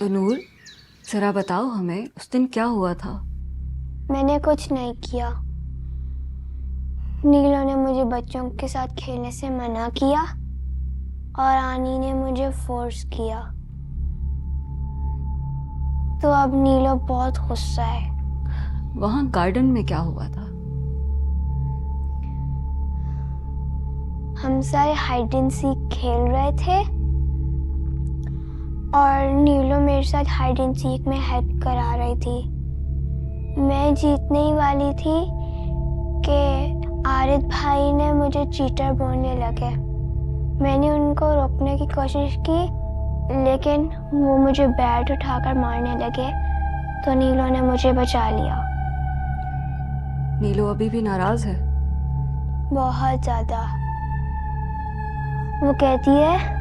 तो नूर, जरा बताओ हमें उस दिन क्या हुआ था। मैंने कुछ नहीं किया। नीलो ने मुझे बच्चों के साथ खेलने से मना किया और आनी ने मुझे फोर्स किया। तो अब नीलो बहुत गुस्सा है। वहां गार्डन में क्या हुआ था? हम सारे हाइड एंड सीक खेल रहे थे और नीलो मेरे साथ हाइड एंड सीक में हेल्प करा रही थी। मैं जीतने ही वाली थी कि आरिद भाई ने मुझे चीटर बोलने लगे। मैंने उनको रोकने की कोशिश की, लेकिन वो मुझे बैट उठाकर मारने लगे, तो नीलो ने मुझे बचा लिया। नीलो अभी भी नाराज है? बहुत ज्यादा। वो कहती है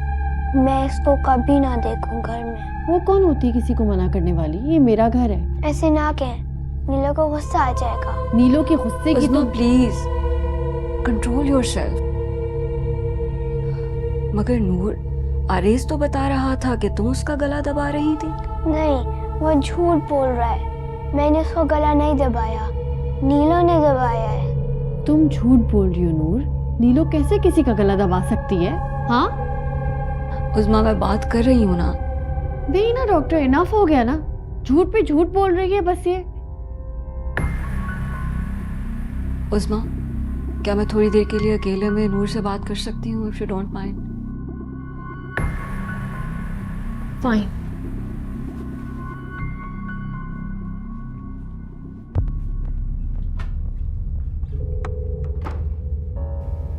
मैं इसको कभी ना देखूं घर में। वो कौन होती है किसी को मना करने वाली? ये मेरा घर है। ऐसे ना कहें, नीलो को गुस्सा आ जाएगा। नीलो के गुस्से की तो प्लीज कंट्रोल योरसेल्फ। मगर नूर, आरेज तो बता रहा था कि तुम उसका गला दबा रही थी। नहीं, वो झूठ बोल रहा है। मैंने उसको गला नहीं दबाया, नीलो ने दबाया है। तुम झूठ बोल रही हो नूर। नीलो कैसे किसी का गला दबा सकती है? हाँ, उज़्मा, मैं बात कर रही हूँ ना। नहीं ना डॉक्टर, इनफ हो गया ना। झूठ पे झूठ बोल रही है बस ये। उज़्मा, क्या मैं थोड़ी देर के लिए अकेले में नूर से बात कर सकती हूँ, if you don't mind? Fine.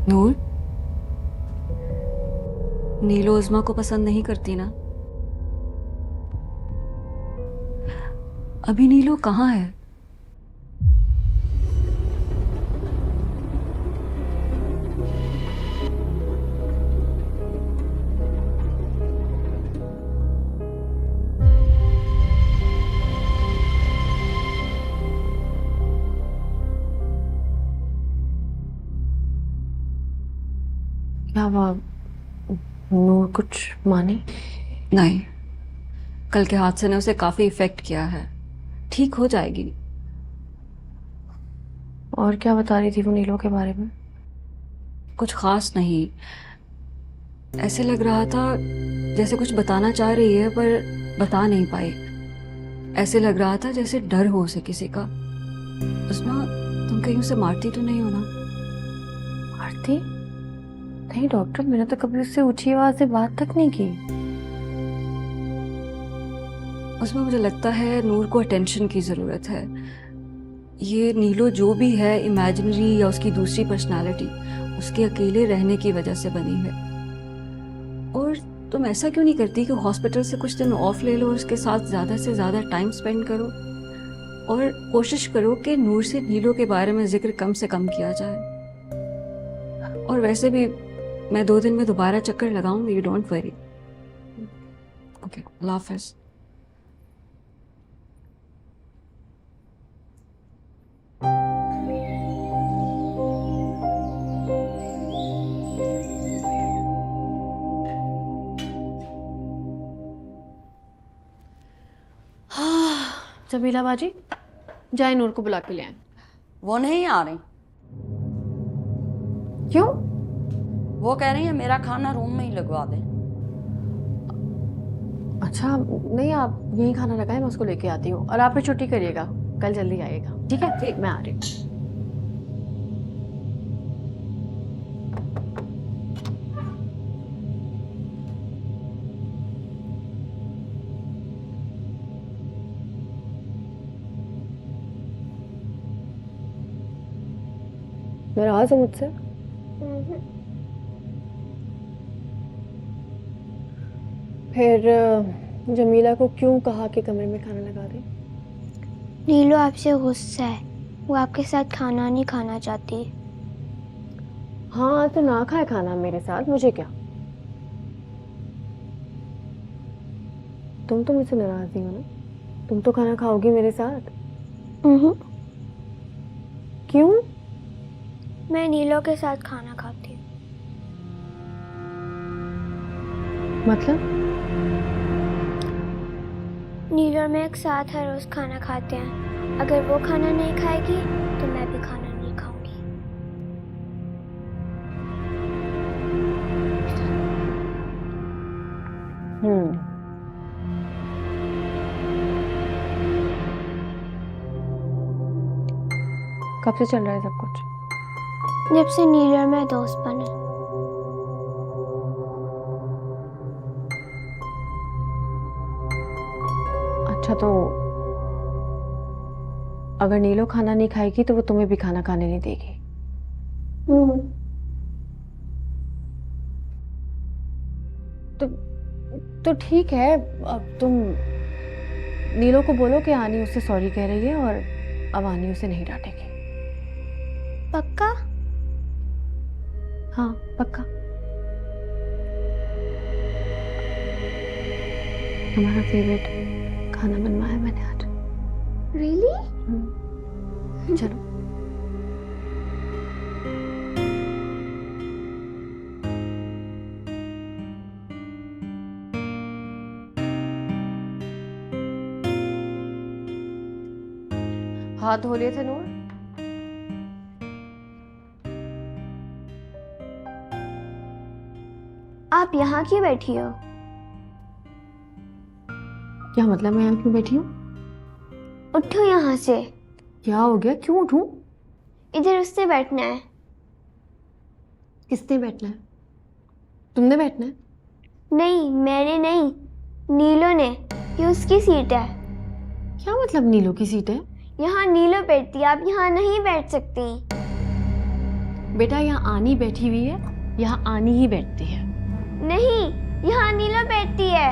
Noor, Neelo Uzma को पसंद नहीं करती ना? अभी नीलो कहाँ है? क्या हुआ? नूर कुछ मानी? नहीं, कल के हादसे ने उसे काफी इफेक्ट किया है। ठीक हो जाएगी। और क्या बता रही थी वो नीलो के बारे में? कुछ खास नहीं। ऐसे लग रहा था जैसे कुछ बताना चाह रही है पर बता नहीं पाई। ऐसे लग रहा था जैसे डर हो उसे किसी का। उस्मा, तुम कहीं उसे मारती तो नहीं हो ना? मारती? नहीं डॉक्टर, मैंने तो कभी उससे ऊंची आवाज से बात तक नहीं की। उसमें मुझे लगता है नूर को अटेंशन की ज़रूरत है। ये नीलो जो भी है, इमेजिनरी या उसकी दूसरी पर्सनालिटी, उसके अकेले रहने की वजह से बनी है। और तुम ऐसा क्यों नहीं करती कि हॉस्पिटल से कुछ दिन ऑफ ले लो और उसके साथ ज़्यादा से ज़्यादा टाइम स्पेंड करो और कोशिश करो कि नूर से नीलो के बारे में जिक्र कम से कम किया जाए। और वैसे भी मैं 2 दिन में दोबारा चक्कर लगाऊंगी, यू डोंट वरी। ओके, अल्लाह हाफ़िज़। जमीला बाजी, जाए नूर को बुला के ले आए। वो नहीं आ रही। क्यों? वो कह रही है मेरा खाना रूम में ही लगवा दे। अच्छा, नहीं आप यही खाना लगाए, मैं उसको लेके आती हूँ। और आप भी छुट्टी करिएगा, कल जल्दी आइएगा। ठीक है? ठीक, मैं आ रही हूँ। नाराज हो मुझसे? फिर जमीला को क्यों कहा कि कमरे में खाना लगा दे? नीलो आपसे गुस्सा है, वो आपके साथ खाना नहीं खाना चाहती। हाँ तो ना खाए खाना मेरे साथ, मुझे क्या। तुम तो मुझसे नाराज नहीं हो ना? तुम तो खाना खाओगी मेरे साथ। क्यों? मैं नीलो के साथ खाना खाती हूँ। मतलब? नीलू और मैं एक साथ हर रोज खाना खाते हैं। अगर वो खाना नहीं खाएगी तो मैं भी खाना नहीं खाऊंगी। कब से चल रहा है सब कुछ? जब से नीलू और मैं दोस्त बने। अच्छा, तो अगर नीलो खाना नहीं खाएगी तो वो तुम्हें भी खाना खाने नहीं देगी? तो तो ठीक है, अब तुम नीलो को बोलो कि आनी उससे सॉरी कह रही है और अब आनी उसे नहीं डांटेगी। पक्का? हाँ, पक्का। हमारा फेवरेट खाना बनवाया मैंने आज। रियली? चलो। हाथ धो लिए थे नूर? आप यहाँ क्यों बैठी हो? क्या मतलब, मैं यहाँ क्यों बैठी हूँ? उठो यहाँ से। क्या हो गया, क्यों उठूं? इधर उससे बैठना है। किसने बैठना है? तुमने बैठना है? नहीं, मैंने नहीं, नीलो ने। ये उसकी सीट है। क्या मतलब नीलो की सीट है? यहाँ नीलो बैठती है, आप यहाँ नहीं बैठ सकती। बेटा, यहाँ आनी बैठी हुई है, यहाँ आनी ही बैठती है। नहीं, यहाँ नीलो बैठती है।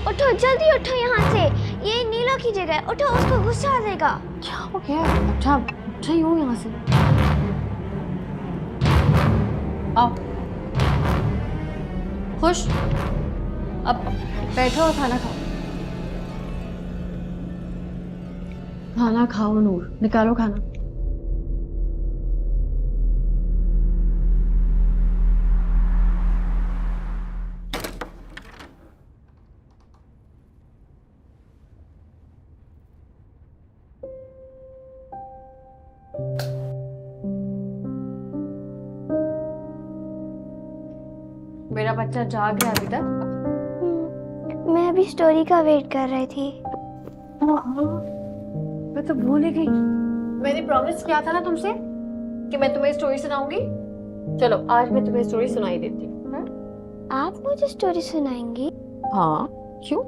उठो, जल्दी उठो यहाँ से। ये नीलो की जगह है। उठो, उसको गुस्सा आ जाएगा। क्या हो गया? अच्छा अच्छा, यूं यहाँ से आओ। खुश, अब बैठो और खाना खाओ। खाना खाओ नूर, निकालो खाना। मेरा बच्चा जाग गया अभी तक? मैं अभी स्टोरी का वेट कर रही थी। मैं तो भूल ही गई। मैंने प्रॉमिस किया था ना तुमसे कि मैं तुम्हें स्टोरी सुनाऊंगी। चलो, आज मैं तुम्हें स्टोरी सुनाई देती हूँ। आप मुझे स्टोरी सुनाएंगी? हाँ, क्यों?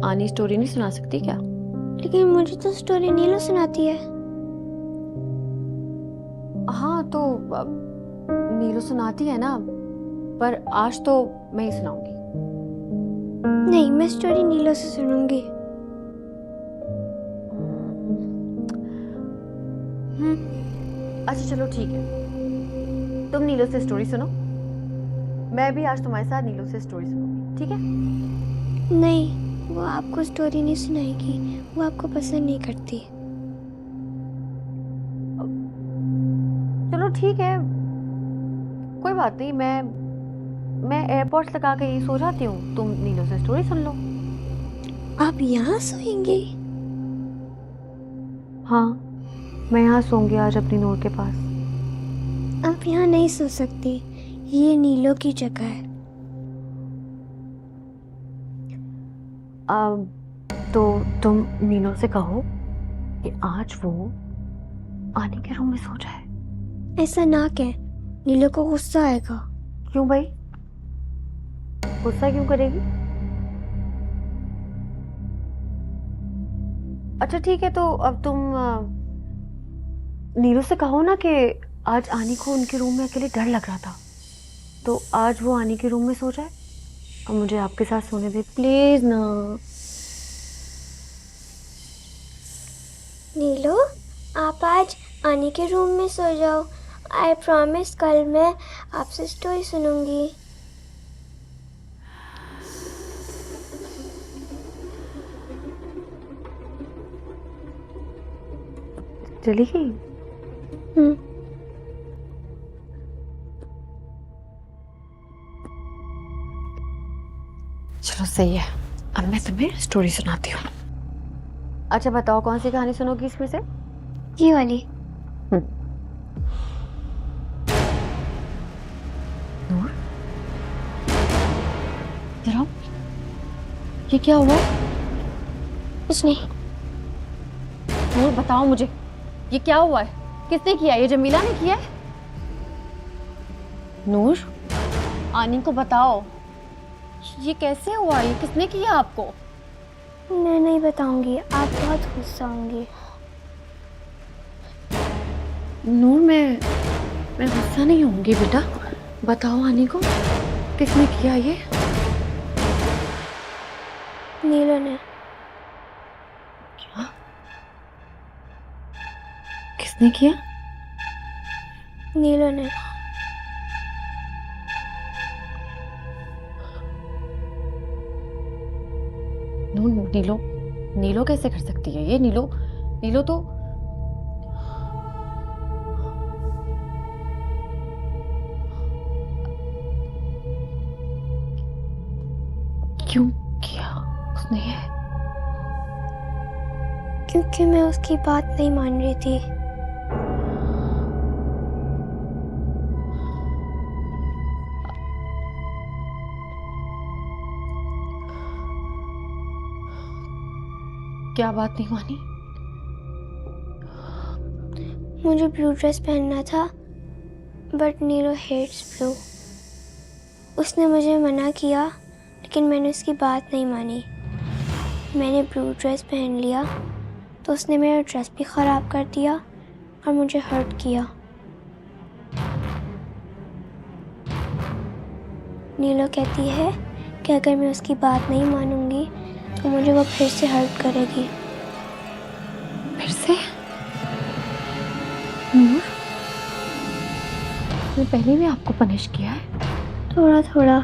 आनी स्टोरी नहीं सुना सकती क्या? लेकिन मुझे तो स्टोरी नीलो सुनाती है। हाँ, तो नीलू सुनाती है ना, पर आज तो मैं ही सुनाऊंगी। नहीं, मैं स्टोरी नीलो से सुनूंगी। अच्छा चलो ठीक है, तुम नीलू से स्टोरी सुनो, मैं भी आज तुम्हारे साथ नीलू से स्टोरी सुनूंगी, ठीक है? नहीं, वो आपको स्टोरी नहीं सुनाएगी। वो आपको पसंद नहीं करती। चलो ठीक है, कोई बात नहीं। मैं एयरपोर्ट्स लगा के यही सो जाती हूँ, तुम नीलू से स्टोरी सुन लो। आप यहाँ सोएंगे? हाँ, मैं यहाँ सोऊंगी आज अपनी नूर के पास। आप यहाँ नहीं सो सकती, ये नीलो की जगह है। तो तुम नीलू से कहो कि आज वो आने के रूम में सो जाए। ऐसा ना कह, नीलो को गुस्सा आएगा। क्यों भाई, गुस्सा क्यों करेगी? अच्छा ठीक है, तो अब तुम नीलू से कहो ना कि आज आनी को उनके रूम में अकेले डर लग रहा था, तो आज वो आनी के रूम में सो जाए और मुझे आपके साथ सोने दे, प्लीज ना। नीलो, आप आज आनी के रूम में सो जाओ। आई प्रॉमिस कल मैं आपसे स्टोरी सुनूंगी। चली गई? चलो सही है, अब मैं तुम्हें स्टोरी सुनाती हूँ। अच्छा बताओ, कौन सी कहानी सुनोगी इसमें से? ये वाली। नूर, जरा ये क्या हुआ? कुछ नहीं। नूर बताओ मुझे, ये क्या हुआ है? किसने किया? ये जमीला ने किया है? नूर, आनी को बताओ, ये कैसे हुआ? ये किसने किया आपको? मैं नहीं बताऊंगी, आप बहुत गुस्सा होंगी। नूर, मैं गुस्सा नहीं होंगी बेटा, बताओ आनी को, किसने किया ये? नीलो ने। क्या? किसने किया? नीलो ने। नूर, नीलो कैसे कर सकती है ये? नीलो तो क्यों किया उसने ये? क्योंकि मैं उसकी बात नहीं मान रही थी। क्या बात नहीं मानी? मुझे ब्लू ड्रेस पहनना था, बट नीलो हेट्स ब्लू। उसने मुझे मना किया, लेकिन मैंने उसकी बात नहीं मानी। मैंने ब्लू ड्रेस पहन लिया तो उसने मेरा ड्रेस भी ख़राब कर दिया और मुझे हर्ट किया। नीलो कहती है कि अगर मैं उसकी बात नहीं मानूंगी तो मुझे वो फिर से हर्ट करेगी। फिर से? नूर, मैं पहले भी आपको पनिश किया है? थोड़ा थोड़ा।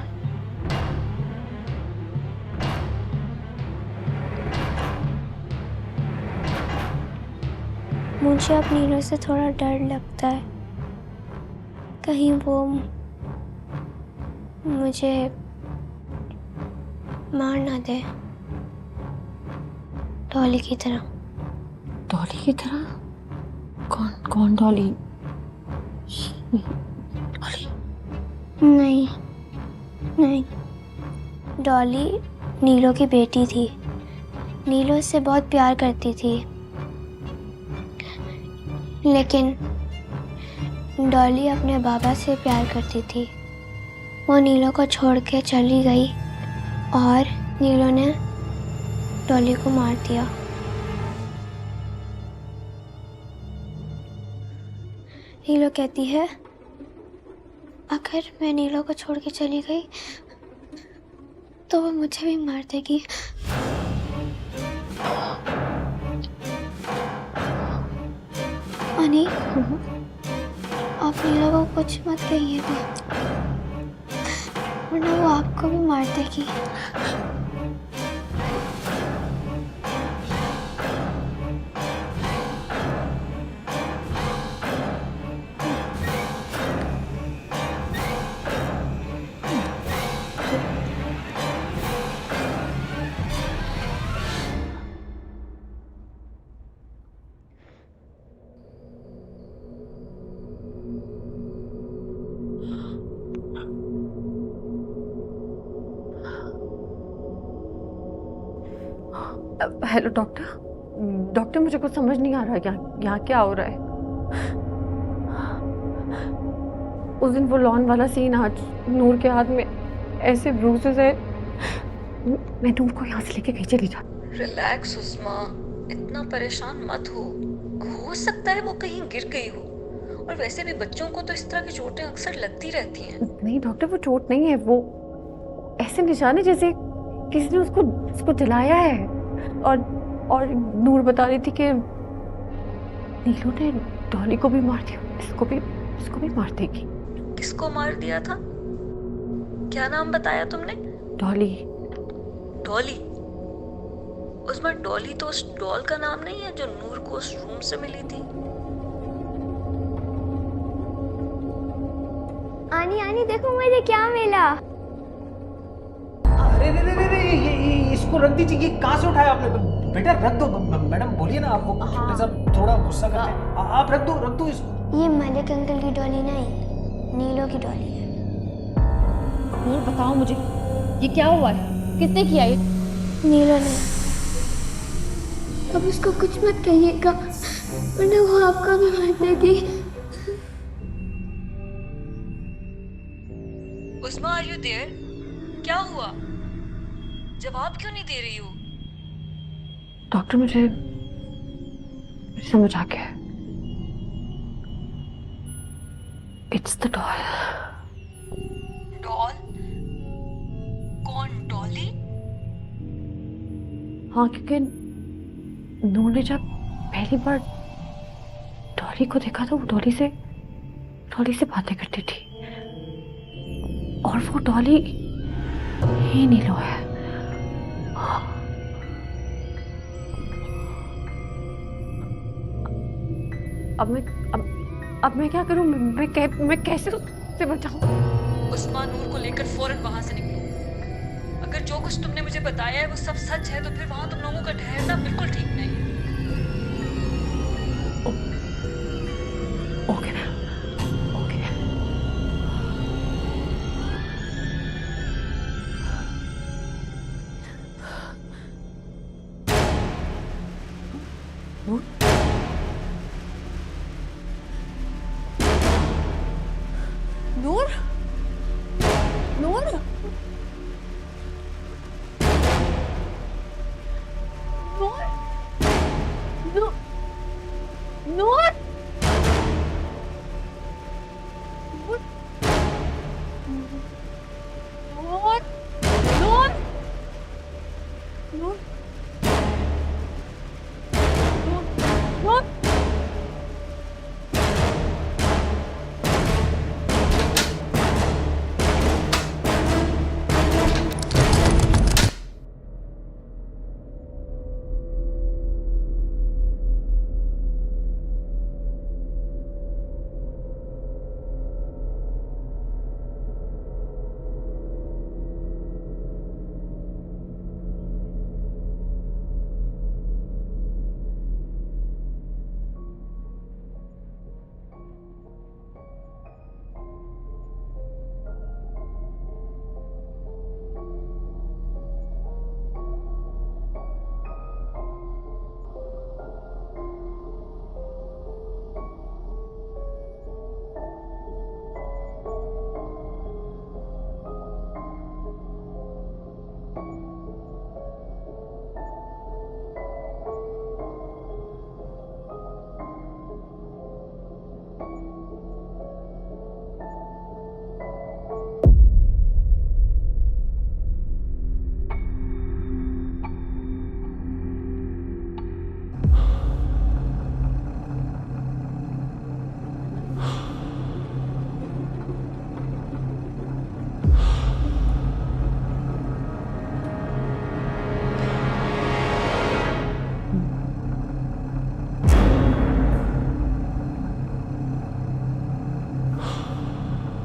मुझे अब नीलो से थोड़ा डर लगता है, कहीं वो मुझे मार ना दे, डॉली की तरह। डॉली की तरह? कौन डॉली? डॉली? नहीं, डॉली नीलो की बेटी थी। नीलो उससे बहुत प्यार करती थी, लेकिन डॉली अपने बाबा से प्यार करती थी। वो नीलो को छोड़ के चली गई और नीलो ने डॉली को मार दिया। नीलो कहती है अगर मैं नीलो को छोड़ के चली गई तो वो मुझे भी मार देगी। अनी, आप नीलो को कुछ मत कहिएगा, वरना वो आपको भी मार देगी। हेलो डॉक्टर, मुझे कुछ समझ नहीं आ रहा है, यहाँ क्या हो रहा है? उस दिन वो लॉन वाला सीन, आज नूर के हाथ में ऐसे ब्रूसेस है। मैं नूर को यहाँ से लेके कहीं चली जाती। रिलैक्स उस्मा, इतना परेशान मत हो सकता है वो कहीं गिर गई हो, और वैसे भी बच्चों को तो इस तरह की चोटें अक्सर लगती रहती हैं। नहीं डॉक्टर, वो चोट नहीं है, वो ऐसे निशान है जैसे किसी ने उसको जलाया है। और नूर बता रही थी कि नीलू ने डॉली को भी मार दिया, इसको भी मार देगी। किसको मार दिया था? क्या नाम बताया तुमने? डॉली। उसमें डॉली तो उस डॉल का नाम नहीं है जो नूर को उस रूम से मिली थी? आनी देखो मुझे क्या मिला। अरे इसको रख दीजिए। ये कहाँ से उठाया आपने? बेटा रख दो। मैडम बोलिए ना, आप वो छोटे सा थोड़ा गुस्सा करते हैं। आप रख दो इसको। ये मलिक अंकल की डॉली नहीं, नीलो की डॉली है। नूर बताओ मुझे, ये क्या हुआ है? किसने किया ये? नीलो ने। अब उसको कुछ मत कहिएगा, वरना वो आपका भी मार देगी। उस्मा, आर यू देयर? क्या हुआ? जवाब क्यों नहीं दे रही हो? डॉक्टर मुझे समझ आ गया। It's the doll. डॉल? कौन, डॉली? हाँ, क्योंकि नूर ने जब पहली बार डॉली को देखा तो वो डॉली से बातें करती थी, और वो डॉली ही नीलो है। अब मैं क्या करूं? मैं कैसे उससे बचाऊं? उस्मा, नूर को लेकर फौरन वहां से निकलो। अगर जो कुछ तुमने मुझे बताया है वो सब सच है तो फिर वहां तुम लोगों का ठहरना बिल्कुल ठीक नहीं है। Okay okay. नूर, नूर, नूर, नूर, नूर, नूर, नूर, नूर, नूर।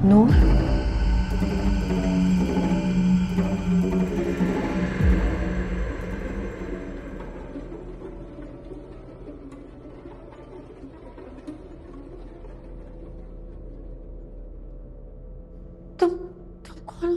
नूर, तुम कौन हो?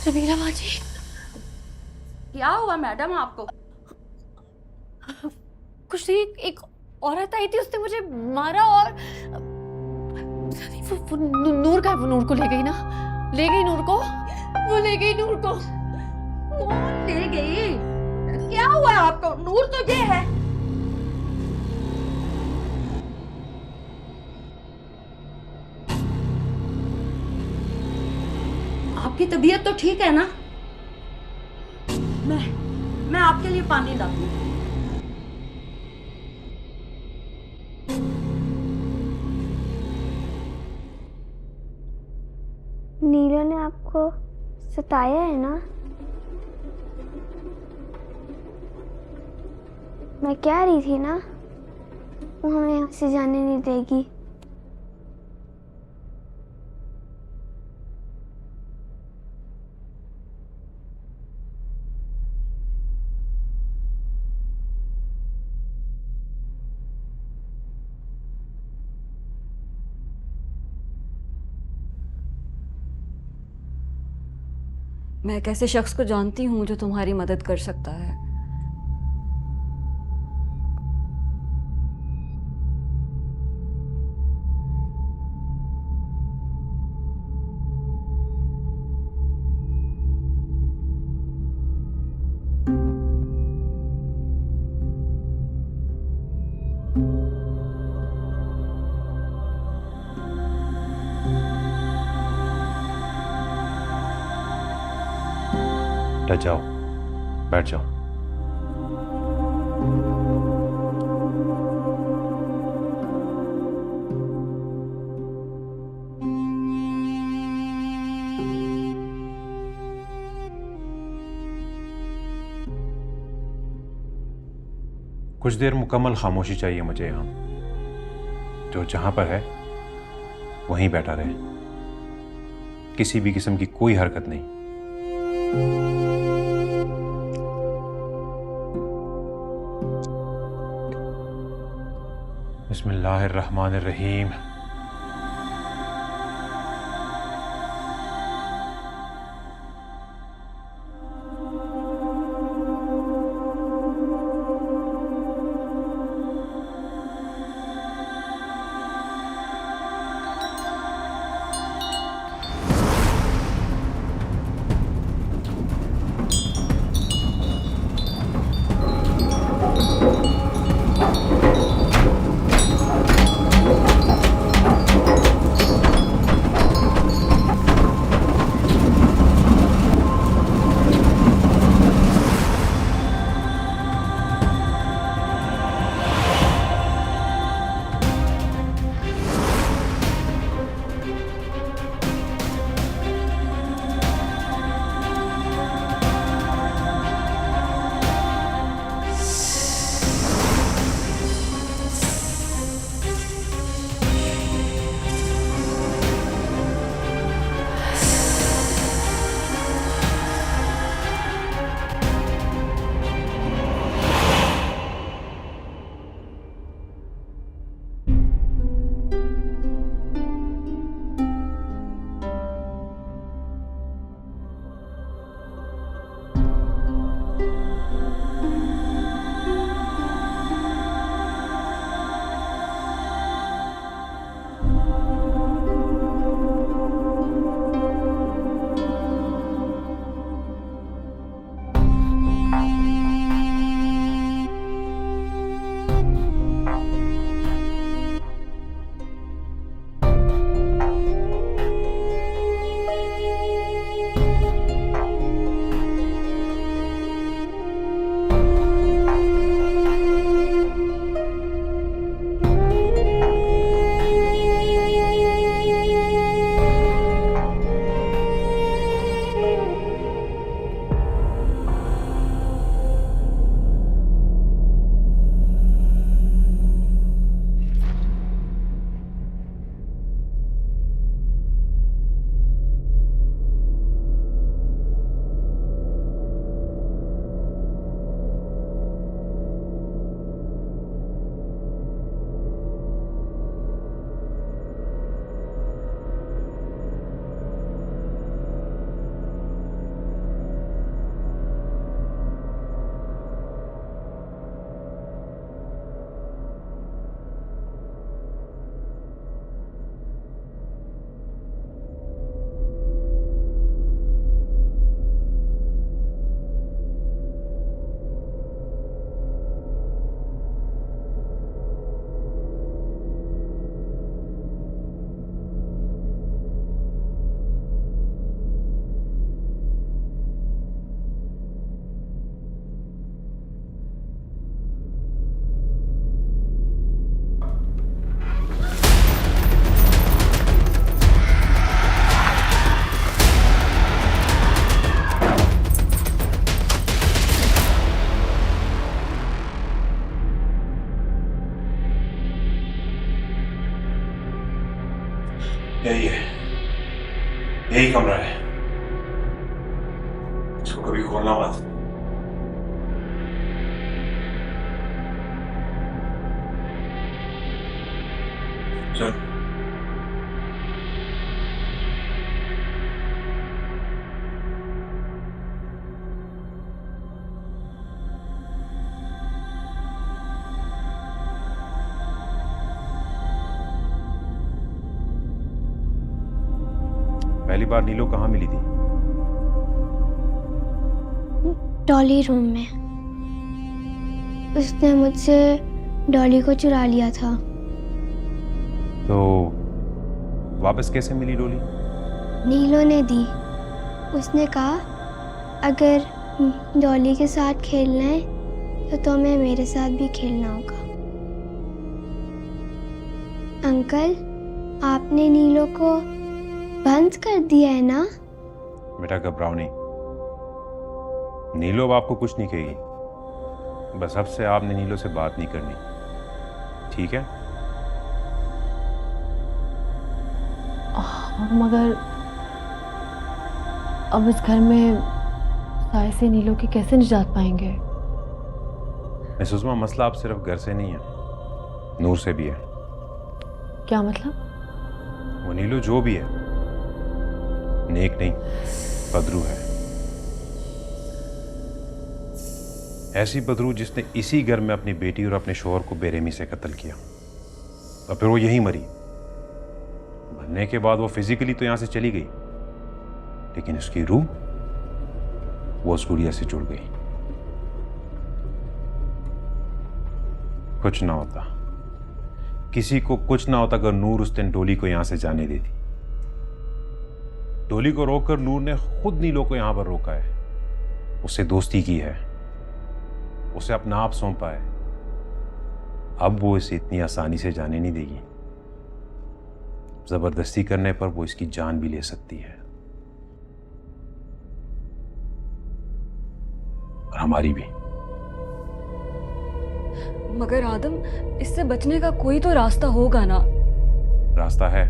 रमीला बाजी, क्या हुआ मैडम आपको? कुछ नहीं, एक औरत आई थी, उसने मुझे मारा और पता नहीं वो नूर का है, वो नूर को ले गई ना, ले गई नूर को, वो ले गई नूर को। कौन ले गई? क्या हुआ आपको? नूर तो ये है। आपकी तबीयत तो ठीक है ना? मैं आपके लिए पानी लाती हूँ। नीलो ने आपको सताया है ना? मैं कह रही थी ना, वो हमें यहाँ से जाने नहीं देगी। मैं एक ऐसे शख्स को जानती हूँ जो तुम्हारी मदद कर सकता है। जाओ, बैठ जाओ। कुछ देर मुकम्मल खामोशी चाहिए मुझे यहाँ। जो जहां पर है वहीं बैठा रहे, किसी भी किस्म की कोई हरकत नहीं। बिस्मिल्लाहिर्रहमानिर्रहीम। यही है, यही कमरा है, इसको कभी खोलना मत। चल। पहली बार नीलो कहाँ मिली थी? डॉली रूम में। उसने मुझसे डॉली को चुरा लिया था। तो वापस कैसे मिली डोली? नीलो ने दी। उसने कहा अगर डॉली के साथ खेलना है तो तुम्हें मेरे साथ भी खेलना होगा। अंकल, आपने नीलो को बंद कर दिया है ना? बेटा घबराओ नहीं, नीलो अब आपको कुछ नहीं कहेगी। बस अब से आपने नीलो से बात नहीं करनी, ठीक है? मगर अब इस घर में साय से नीलो की कैसे निजात पाएंगे? सुषमा, मसला अब सिर्फ घर से नहीं है, नूर से भी है। क्या मतलब? वो नीलो जो भी है, नेक नहीं, बदरू है। ऐसी बदरू जिसने इसी घर में अपनी बेटी और अपने शोहर को बेरहमी से कत्ल किया और फिर वो यहीं मरी। मरने के बाद वो फिजिकली तो यहां से चली गई, लेकिन उसकी रूह वो उस गुड़िया से जुड़ गई। कुछ ना होता, किसी को कुछ ना होता अगर नूर उस दिन डोली को यहां से जाने देती। डोली को रोककर नूर ने खुद नीलो को यहां पर रोका है, उससे दोस्ती की है, उसे अपना आप सौंपा है। अब वो इसे इतनी आसानी से जाने नहीं देगी। जबरदस्ती करने पर वो इसकी जान भी ले सकती है, और हमारी भी। मगर आदम, इससे बचने का कोई तो रास्ता होगा ना? रास्ता है,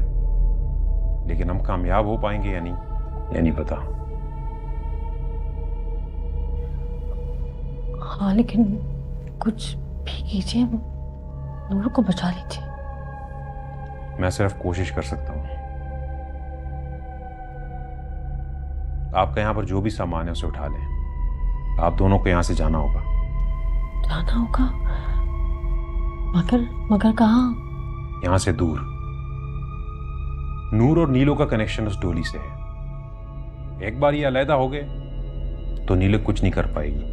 लेकिन हम कामयाब हो पाएंगे या नहीं, ये नहीं पता। हाँ, लेकिन कुछ भी कीजिए, नूर को बचा लीजिए। मैं सिर्फ कोशिश कर सकता हूं। आपका यहां पर जो भी सामान है उसे उठा लें। आप दोनों को यहां से जाना होगा। जाना होगा? मगर कहाँ? यहां से दूर। नूर और नीलो का कनेक्शन उस डोली से है। एक बार ये अलहदा हो गए तो नीलो कुछ नहीं कर पाएगी,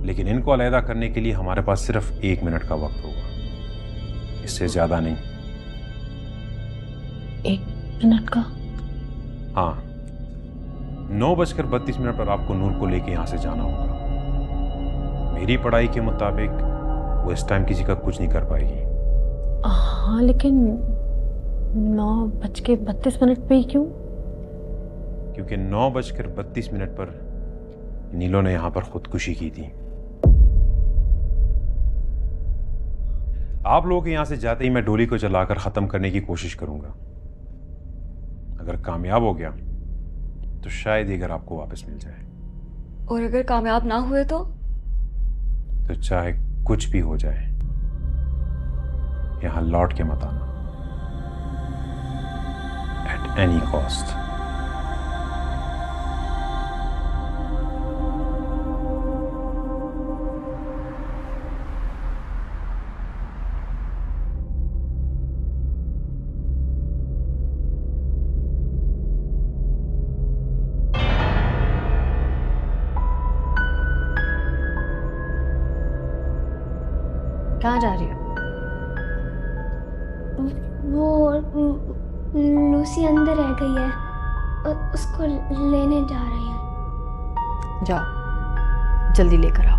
लेकिन इनको अलहदा करने के लिए हमारे पास सिर्फ 1 मिनट का वक्त होगा, इससे ज्यादा नहीं। 1 मिनट का? हाँ, 9:32 पर आपको नूर को लेके यहां से जाना होगा। मेरी पढ़ाई के मुताबिक वो इस टाइम किसी का कुछ नहीं कर पाएगी। हाँ, लेकिन 9:32 पे ही क्यों? क्योंकि 9:32 पर नीलो ने यहां पर खुदकुशी की थी। आप लोग यहां से जाते ही मैं डोली को जलाकर खत्म करने की कोशिश करूंगा। अगर कामयाब हो गया तो शायद ये घर आपको वापस मिल जाए, और अगर कामयाब ना हुए तो चाहे कुछ भी हो जाए, यहां लौट के मत आना, एट एनी कॉस्ट। कहाँ जा रही हो? वो लूसी अंदर रह गई है, उसको लेने जा रही हैं। जाओ, जल्दी लेकर आओ।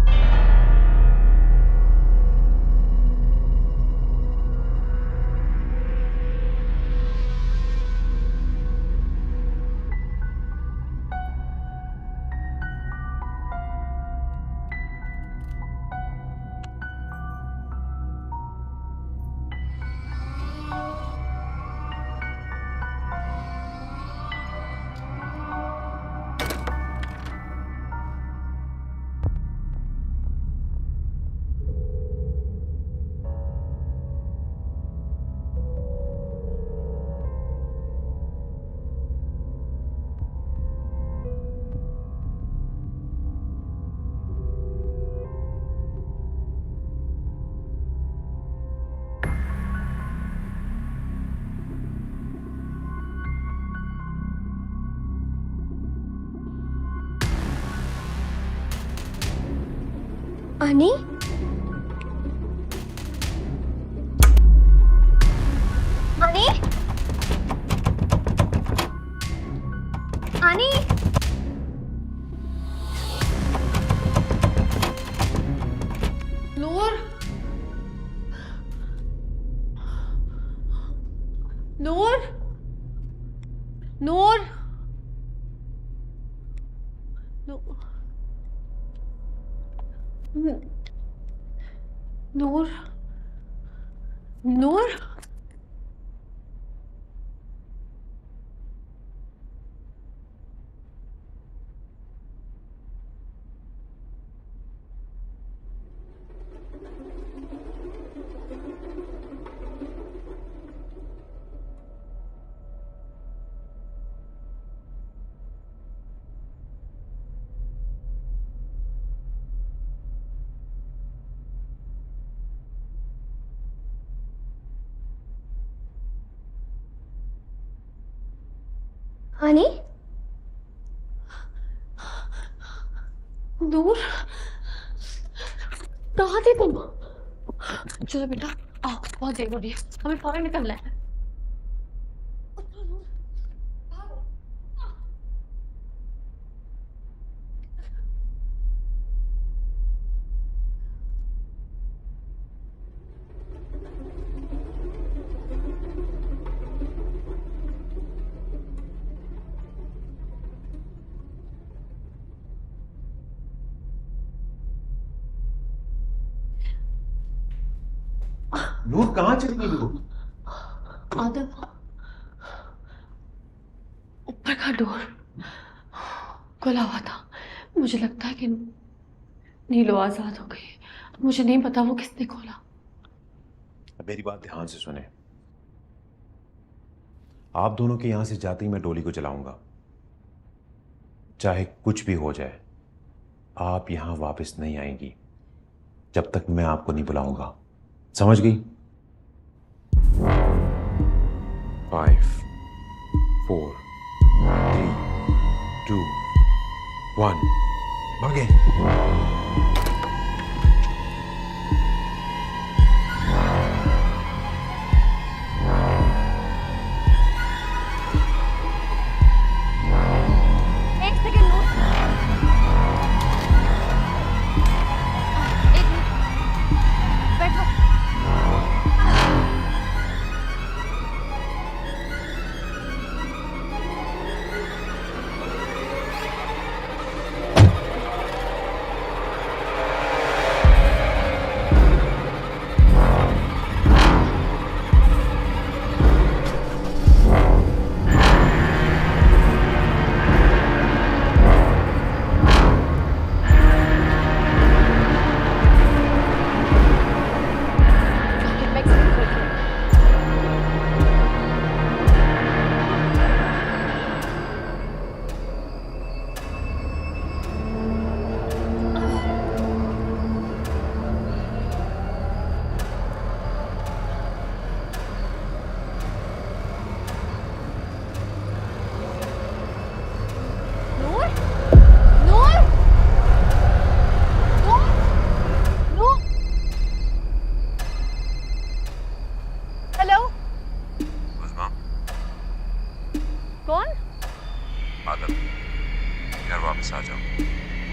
अनी, अनी, अनी, नूर, नूर, नूर, नूर, नूर, अनी, नूर, कहाँ थी तुम? चलो बेटा, आओ, बहुत देर हो रही है, हमें फौरन निकलना है। नूर कहाँ चली गई नूर? आदम, ऊपर का डोर खुला हुआ था। मुझे लगता है कि नीलो आजाद हो गई। मुझे नहीं पता वो किसने खोला। मेरी बात ध्यान से सुने। आप दोनों के यहां से जाते ही मैं डोली को चलाऊंगा। चाहे कुछ भी हो जाए, आप यहां वापस नहीं आएंगी जब तक मैं आपको नहीं बुलाऊंगा। समझ गई? 5 4 3 2 1 भागे।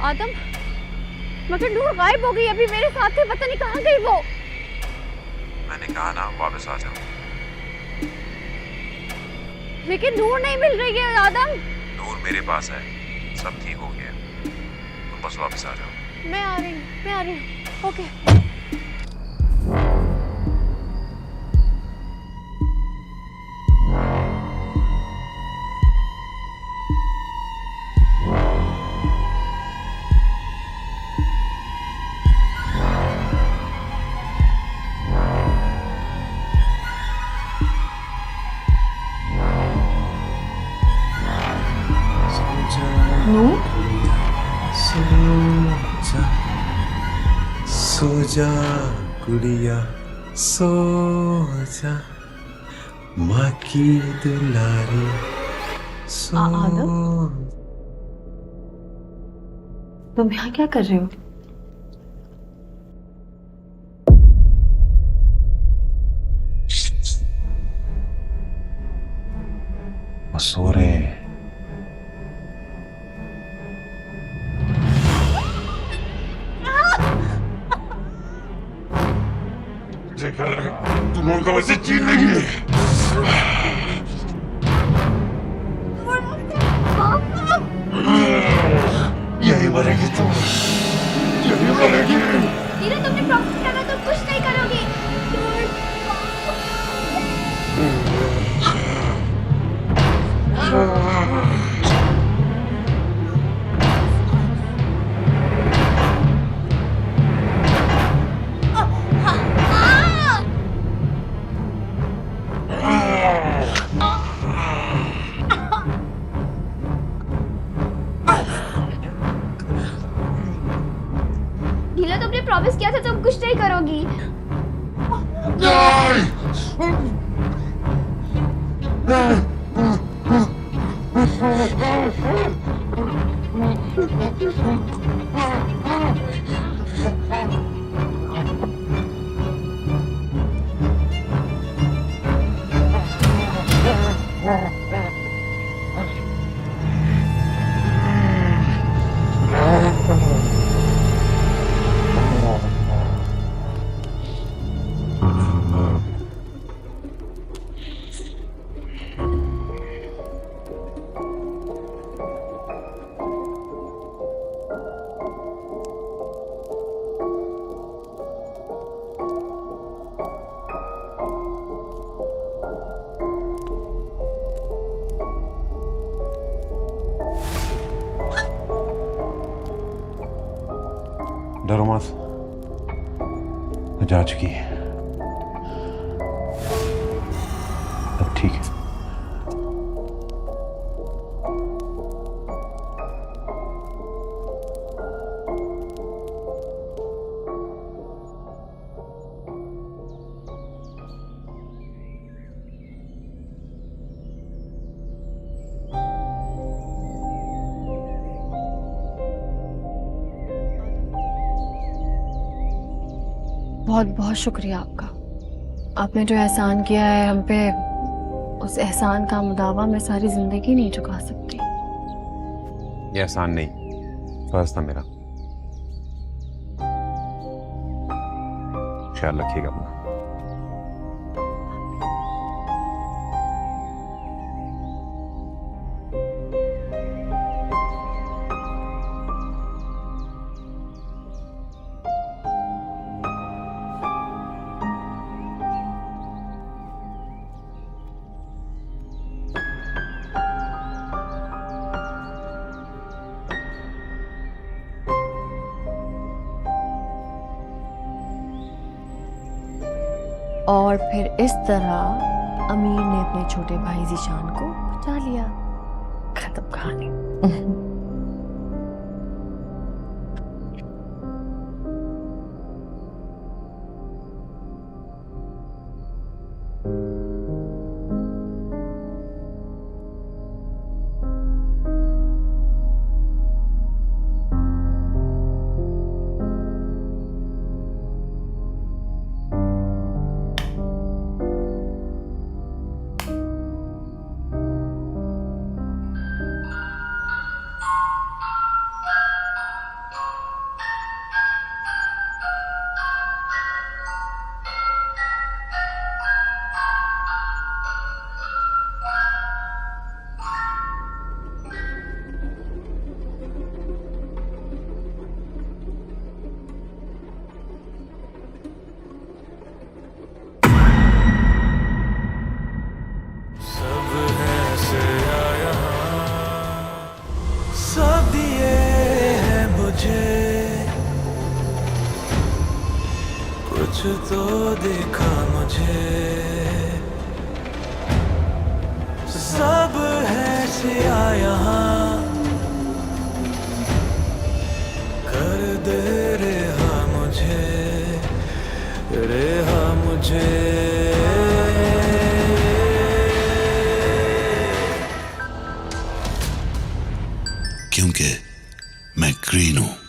आदम, मगर नूर गायब हो गई। अभी मेरे साथ थे, पता नहीं कहाँ गई वो। मैंने कहा ना वापस आ जाओ। लेकिन नूर नहीं मिल रही है आदम। नूर मेरे पास है, सब ठीक हो गया, तुम बस वापस आ जाओ। मैं आ रही हूँ। ओके। सो जा गुड़िया सो जा, माँ की दुलारी सो। तुम यहाँ क्या कर रहे हो? वो सो रहे हैं। तुम उनका वैसे छीन लेंगे। यही मरेगी तुम, यही मरेगी। नीलू तुमने प्रॉमिस किया था तुम कुछ नहीं करोगी। नीलू तुमने प्रॉमिस किया था तुम कुछ नहीं करोगी। डरो मत, वो जा चुकी है। अब ठीक है। बहुत बहुत शुक्रिया आपका। आपने जो एहसान किया है हम पे, उस एहसान का मुदावा मैं सारी जिंदगी नहीं चुका सकती। ये एहसान नहीं, फर्ज था मेरा। ख्याल रखिएगा अपना। और फिर इस तरह अमीर ने अपने छोटे भाई ज़ीशान को बचा लिया। खत्म कहानी। कुछ तो देखा मुझे, सब है सिया यहाँ, कर दे रेहा मुझे, रेहा मुझे। क्योंकि मैं ग्रीन हूं।